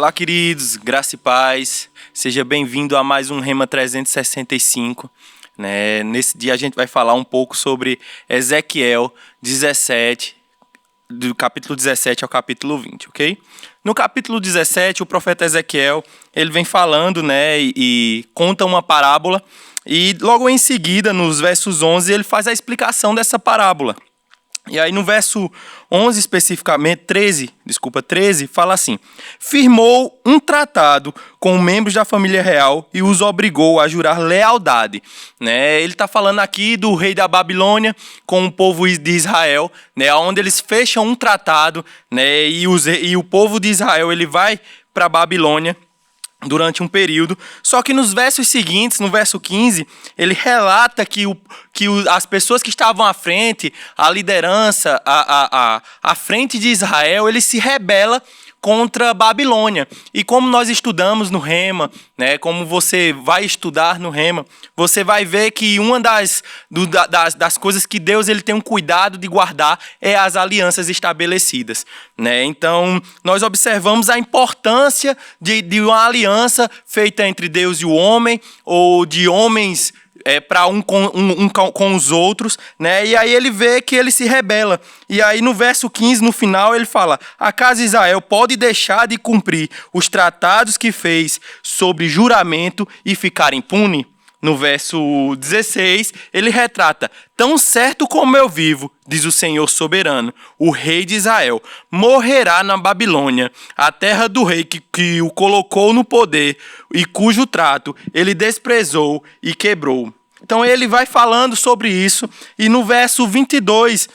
Olá, queridos, graça e paz. Seja bem-vindo a mais um Rema 365. Nesse dia a gente vai falar um pouco sobre Ezequiel 17, do capítulo 17 ao capítulo 20, ok? No capítulo 17, o profeta Ezequiel, ele vem falando, e conta uma parábola, e logo em seguida, nos versos 11, ele faz a explicação dessa parábola. E aí no verso 11 especificamente, 13, fala assim: firmou um tratado com membros da família real e os obrigou a jurar lealdade. Ele está falando aqui do rei da Babilônia com o povo de Israel, onde eles fecham um tratado, e o povo de Israel ele vai para a Babilônia durante um período. Só que nos versos seguintes, no verso 15, ele relata que as pessoas que estavam à frente, a liderança, a frente de Israel, ele se rebela contra a Babilônia. E como nós estudamos no Rema, como você vai estudar no Rema, você vai ver que uma das coisas que Deus ele tem um cuidado de guardar é as alianças estabelecidas. Então, nós observamos a importância de uma aliança feita entre Deus e o homem, ou de homens para um com os outros, E aí ele vê que ele se rebela. E aí no verso 15, no final, ele fala: acaso Israel pode deixar de cumprir os tratados que fez sobre juramento e ficar impune? No verso 16, ele retrata: tão certo como eu vivo, diz o Senhor soberano, o rei de Israel morrerá na Babilônia, a terra do rei que o colocou no poder e cujo trato ele desprezou e quebrou. Então ele vai falando sobre isso, e no verso 22,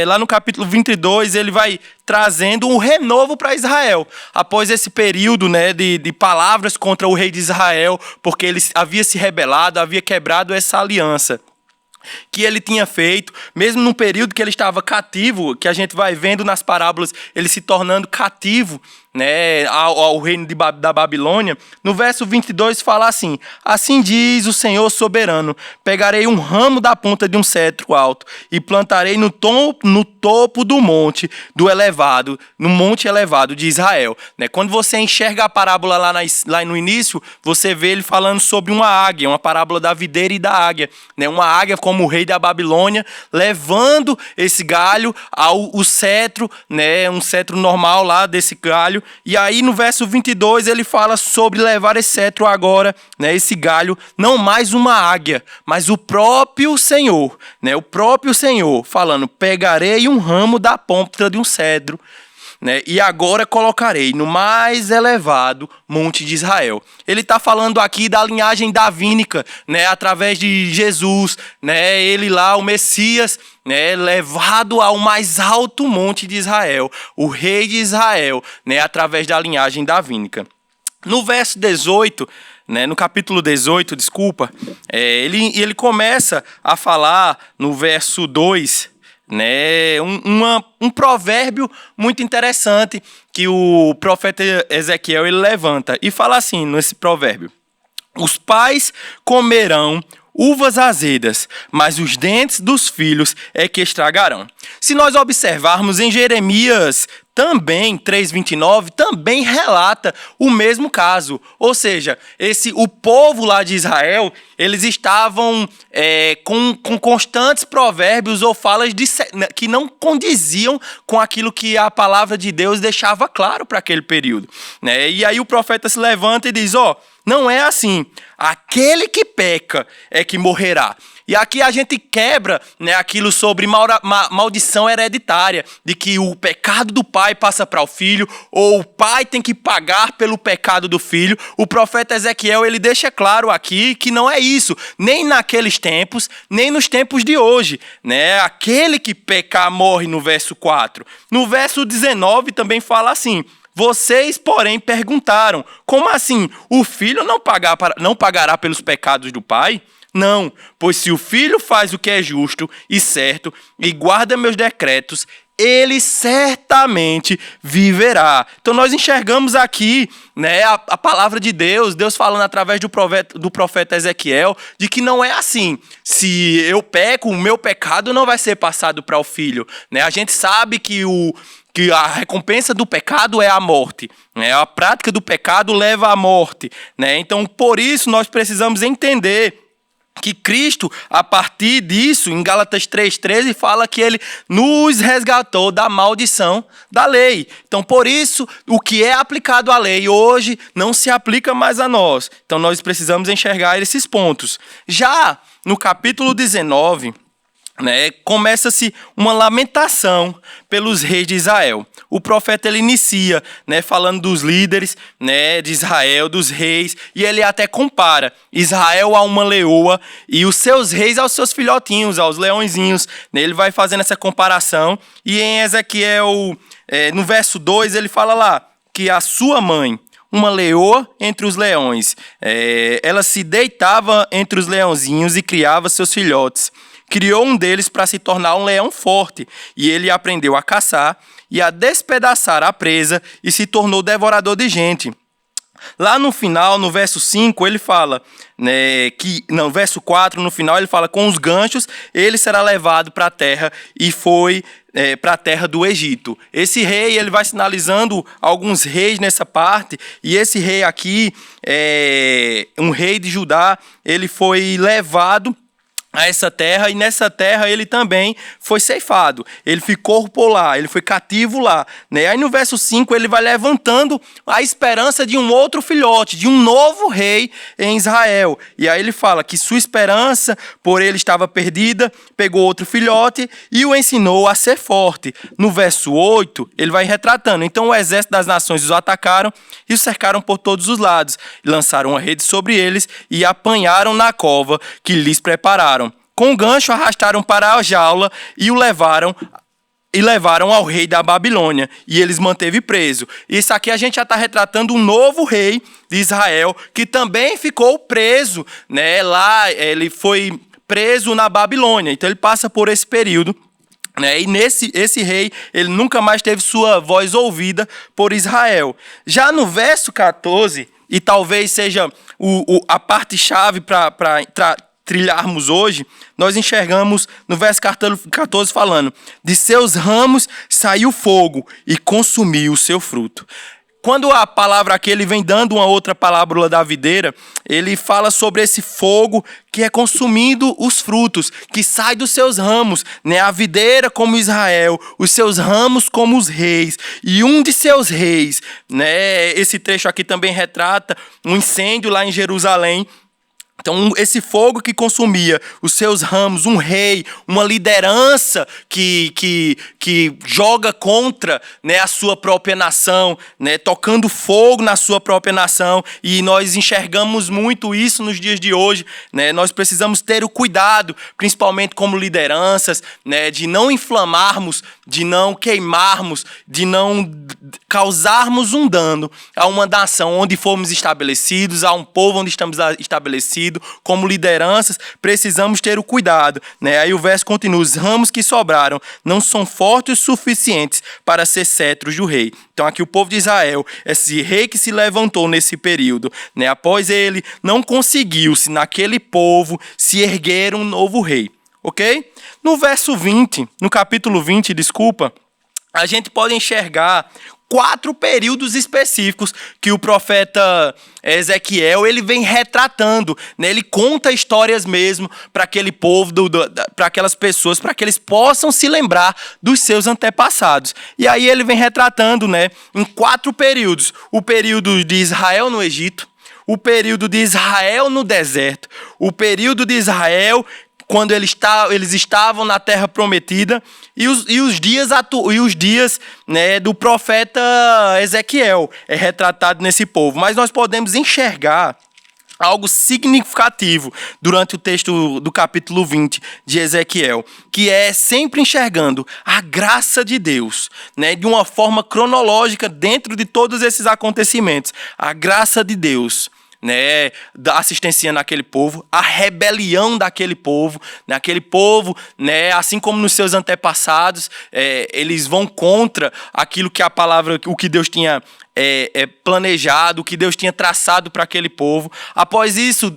lá no capítulo 22, ele vai trazendo um renovo para Israel. Após esse período de palavras contra o rei de Israel, porque ele havia se rebelado, havia quebrado essa aliança que ele tinha feito, mesmo no período que ele estava cativo, que a gente vai vendo nas parábolas, ele se tornando cativo, ao reino da Babilônia. No verso 22 fala assim: assim diz o Senhor soberano, pegarei um ramo da ponta de um cetro alto e plantarei no topo do monte no monte elevado de Israel. Quando você enxerga a parábola lá no início, você vê ele falando sobre uma águia, uma parábola da videira e da águia. Uma águia como o rei da Babilônia, levando esse galho ao cetro, um cetro normal lá desse galho. E aí no verso 22 ele fala sobre levar esse cetro agora, esse galho, não mais uma águia, mas o próprio Senhor, o próprio Senhor falando: pegarei um ramo da ponta de um cedro, e agora colocarei no mais elevado monte de Israel. Ele está falando aqui da linhagem davínica, através de Jesus, ele lá, o Messias, levado ao mais alto monte de Israel, o rei de Israel, através da linhagem davínica. No verso 18, no capítulo 18, ele começa a falar no verso 2, um provérbio muito interessante que o profeta Ezequiel ele levanta e fala assim nesse provérbio: os pais comerão uvas azedas, mas os dentes dos filhos é que estragarão. Se nós observarmos em Jeremias também, 3:29, também relata o mesmo caso. Ou seja, o povo lá de Israel, eles estavam com constantes provérbios ou falas que não condiziam com aquilo que a palavra de Deus deixava claro para aquele período. E aí o profeta se levanta e diz: não é assim, aquele que peca é que morrerá. E aqui a gente quebra aquilo sobre maldição hereditária, de que o pecado do pai passa para o filho, ou o pai tem que pagar pelo pecado do filho. O profeta Ezequiel ele deixa claro aqui que não é isso, nem naqueles tempos, nem nos tempos de hoje. Aquele que pecar morre, no verso 4. No verso 19 também fala assim: vocês, porém, perguntaram: como assim? O filho não pagará pelos pecados do pai? Não, pois se o filho faz o que é justo e certo e guarda meus decretos, ele certamente viverá. Então nós enxergamos aqui a palavra de Deus falando através do profeta Ezequiel, de que não é assim. Se eu peco, o meu pecado não vai ser passado para o filho. A gente sabe que que a recompensa do pecado é a morte, né? A prática do pecado leva à morte, né? Então, por isso, nós precisamos entender que Cristo, a partir disso, em Gálatas 3,13, fala que ele nos resgatou da maldição da lei. Então, por isso, o que é aplicado à lei hoje não se aplica mais a nós. Então, nós precisamos enxergar esses pontos. Já no capítulo 19, né, começa-se uma lamentação pelos reis de Israel. O profeta ele inicia, né, falando dos líderes, né, de Israel, dos reis, e ele até compara Israel a uma leoa e os seus reis aos seus filhotinhos, aos leõezinhos. Ele vai fazendo essa comparação, e em Ezequiel, no verso 2, ele fala lá que a sua mãe, uma leoa entre os leões, ela se deitava entre os leãozinhos e criava seus filhotes. Criou um deles para se tornar um leão forte, e ele aprendeu a caçar e a despedaçar a presa e se tornou devorador de gente. Lá no final, no verso 5, ele fala, né, no verso 4, no final, ele fala, com os ganchos ele será levado para a terra, e foi para a terra do Egito. Esse rei, ele vai sinalizando alguns reis nessa parte, e esse rei aqui, um rei de Judá, ele foi levado a essa terra, e nessa terra ele também foi ceifado, ele ficou por lá, ele foi cativo lá, né? Aí no verso 5 ele vai levantando a esperança de um outro filhote, de um novo rei em Israel, e aí ele fala que sua esperança por ele estava perdida, pegou outro filhote e o ensinou a ser forte. No verso 8 ele vai retratando, então o exército das nações os atacaram e os cercaram por todos os lados, lançaram uma rede sobre eles e apanharam na cova que lhes prepararam. Com o gancho arrastaram para a jaula e o levaram ao rei da Babilônia, e eles manteve preso. Isso aqui a gente já está retratando um novo rei de Israel, que também ficou preso, né? Lá ele foi preso na Babilônia, então ele passa por esse período, né? E esse rei, ele nunca mais teve sua voz ouvida por Israel. Já no verso 14, e talvez seja a parte-chave para trilharmos hoje, nós enxergamos no verso 14 falando: de seus ramos saiu fogo e consumiu o seu fruto. Quando a palavra aqui ele vem dando uma outra parábola da videira, ele fala sobre esse fogo que é consumindo os frutos, que sai dos seus ramos, né? A videira como Israel, os seus ramos como os reis, e um de seus reis, né? Esse trecho aqui também retrata um incêndio lá em Jerusalém. Então, esse fogo que consumia os seus ramos, um rei, uma liderança que joga contra, né, a sua própria nação, né, tocando fogo na sua própria nação, e nós enxergamos muito isso nos dias de hoje, né? Nós precisamos ter o cuidado, principalmente como lideranças, né, de não inflamarmos, de não queimarmos, de não causarmos um dano a uma nação onde fomos estabelecidos, a um povo onde estamos estabelecidos. Como lideranças, precisamos ter o cuidado, né? Aí o verso continua: os ramos que sobraram não são fortes o suficientes para ser cetros do rei. Então aqui o povo de Israel, esse rei que se levantou nesse período, né? Após ele, não conseguiu-se naquele povo se erguer um novo rei, ok? No verso 20, no capítulo 20, desculpa, a gente pode enxergar 4 períodos específicos que o profeta Ezequiel ele vem retratando, né? Ele conta histórias mesmo para aquele povo, para aquelas pessoas, para que eles possam se lembrar dos seus antepassados. E aí ele vem retratando, né, em 4 períodos: o período de Israel no Egito, o período de Israel no deserto, o período de Israel quando eles estavam na terra prometida, e os dias, né, do profeta Ezequiel é retratado nesse povo. Mas nós podemos enxergar algo significativo durante o texto do capítulo 20 de Ezequiel, que é sempre enxergando a graça de Deus, né, de uma forma cronológica dentro de todos esses acontecimentos. A graça de Deus, né, assistenciando aquele povo, a rebelião daquele povo, né, assim como nos seus antepassados, eles vão contra aquilo que a palavra, o que Deus tinha planejado, o que Deus tinha traçado para aquele povo. Após isso,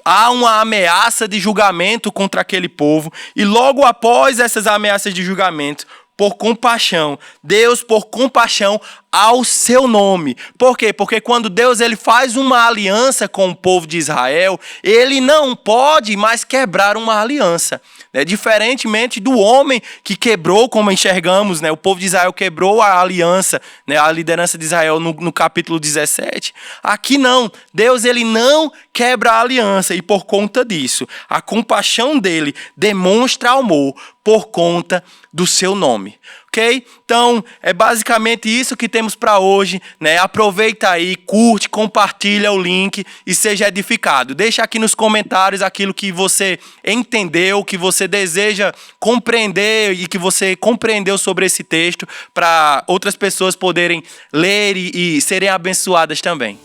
há uma ameaça de julgamento contra aquele povo, e logo após essas ameaças de julgamento, por compaixão. Deus por compaixão ao seu nome. Por quê? Porque quando Deus ele faz uma aliança com o povo de Israel, ele não pode mais quebrar uma aliança. Diferentemente do homem que quebrou, como enxergamos, o povo de Israel quebrou a aliança, a liderança de Israel no capítulo 17. Aqui não, Deus ele não quebra a aliança e por conta disso, a compaixão dele demonstra amor por conta do seu nome. Ok? Então, é basicamente isso que temos para hoje. Aproveita aí, curte, compartilha o link e seja edificado. Deixa aqui nos comentários aquilo que você entendeu, que você deseja compreender e que você compreendeu sobre esse texto para outras pessoas poderem ler e serem abençoadas também.